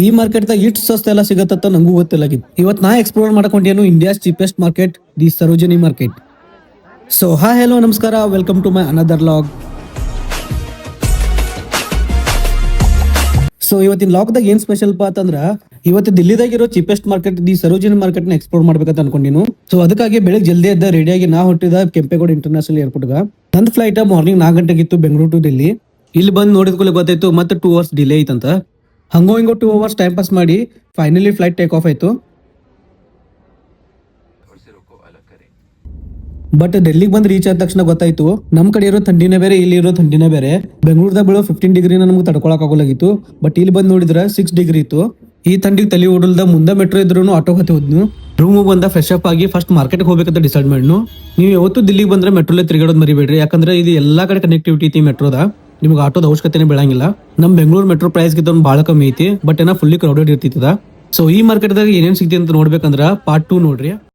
ಈ ಮಾರ್ಕೆಟ್ ದಾಗ ಇಷ್ಟು ಸಸ್ತ ಎಲ್ಲ ಸಿಗತ್ತ ನಂಗೂ ಗೊತ್ತಿಲ್ಲಾಗಿತ್ತು. ಇವತ್ತು ನಾ ಎಕ್ಸ್ಪ್ಲೋರ್ ಮಾಡ್ಕೊಂಡೇನು India's cheapest market, the Sarojini market. So hi hello ನಮಸ್ಕಾರ, welcome to my another vlog. So ಇವತ್ತಿನ ಲಾಗ್ದಾಗ ಏನ್ ಸ್ಪೆಷಲ್ ಅಂತಂದ್ರ ಇವತ್ತು ದಿಲ್ಲಿದಾಗಿರೋ cheapest market the Sarojini market ನ ಎಕ್ಸ್ಪ್ಲೋರ್ ಮಾಡ್ಬೇಕಂತ ಅನ್ಕೊಂಡಿನು. ಸೊ ಅದಕ್ಕಾಗಿ ಬೆಳಿಗ್ಗೆ ಜಲ್ದಿ ಎದ್ದ ರೆಡಿಯಾಗಿ ನಾ ಹೊಟ್ಟಿದ ಕೆಂಪೇಗೌಡ ಇಂಟರ್ನ್ಯಾಷನಲ್ ಏರ್ಪೋರ್ಟ್ ಗ. ನಂದು ಫ್ಲೈಟ್ ಮಾರ್ನಿಂಗ್ 4 ಗಂಟೆಗೆ ಇತ್ತು, ಬೆಂಗಳೂರು ಟು ದಿಲ್ಲಿ. ಇಲ್ಲಿ ಬಂದು ನೋಡಿದ್ಕೊಳ್ಳಿ ಗೊತ್ತಾಯ್ತು ಮತ್ತೆ 2 ಅವರ್ಸ್ ಡಿಲೇ ಐತಂತ. ಹಂಗೋ ಹಿಂಗೋ 2 ಅವರ್ಸ್ ಟೈಮ್ ಪಾಸ್ ಮಾಡಿ ಫೈನಲಿ ಫ್ಲೈಟ್ ಟೇಕ್ ಆಫ್ ಆಯ್ತು. ಬಟ್ ಡೆಲ್ಲಿಗೆ ಬಂದು ರೀಚ್ ಆದ ತಕ್ಷಣ ಗೊತ್ತಾಯ್ತು ನಮ್ ಕಡೆ ಇರೋ ಥಂಡಿನೇ ಬೇರೆ, ಇಲ್ಲಿ ಇರೋ ಥಂಡಿನೇ ಬೇರೆ. ಬೆಂಗಳೂರದಾಗ ಬೀಳೋ 15 ಡಿಗ್ರಿನ ನಮ್ಗೆ ತಡ್ಕೊಳಕ್ ಆಗೋಲಾಗಿತ್ತು. ಬಟ್ ಇಲ್ಲಿ ಬಂದು ನೋಡಿದ್ರೆ 6 ಡಿಗ್ರಿ ಇತ್ತು. ಈ ಥಂಡಿಗೆ ತಲೆ ಓಡಲ್ದ ಮುಂದೆ ಮೆಟ್ರೋ ಇದ್ರು ಆಟೋ ಹತ್ತಿ ಹೋದ್ನು. ರೂಮ್ ಬಂದ ಫ್ರೆಶ್ ಅಪ್ ಆಗಿ ಫಸ್ಟ್ ಮಾರ್ಕೆಟ್ ಹೋಗ್ಬೇಕಂತ ಡಿಸೈಡ್ ಮಾಡಿದ್ನು. ನೀವು ಯಾವತ್ತು ದಿಲ್ಲಿಗೆ ಬಂದ್ರೆ ಮೆಟ್ರೋಲೆ ತಿರುಗಾಡೋದು ಮರಿಬೇಡ್ರಿ, ಯಾಕಂದ್ರೆ ಇದು ಎಲ್ಲಾ ಕಡೆ ಕನೆಕ್ಟಿವಿಟಿ ಐತಿ ಮೆಟ್ರೋದ. ನಿಮ್ಗೆ ಆಟೋದ ಅವಶ್ಯಕತೆನೇ ಬೀಳಂಗಿಲ್ಲ. ನಮ್ ಬೆಂಗಳೂರು ಮೆಟ್ರೋ ಪ್ರೈಸ್ ಗಿಂತ ಬಹಳ ಕಮ್ಮಿ ಐತಿ, ಬಟ್ ಏನೋ ಫುಲ್ಲಿ ಕ್ರೌಡೆಡ್ ಇರ್ತಿತ್ತದ. ಸೊ ಈ ಮಾರ್ಕೆಟ್ ದಾಗ ಏನೇನ್ ಸಿಗ್ತಿ ಅಂತ ನೋಡ್ಬೇಕಂದ್ರ ಪಾರ್ಟ್ 2 ನೋಡ್ರಿ.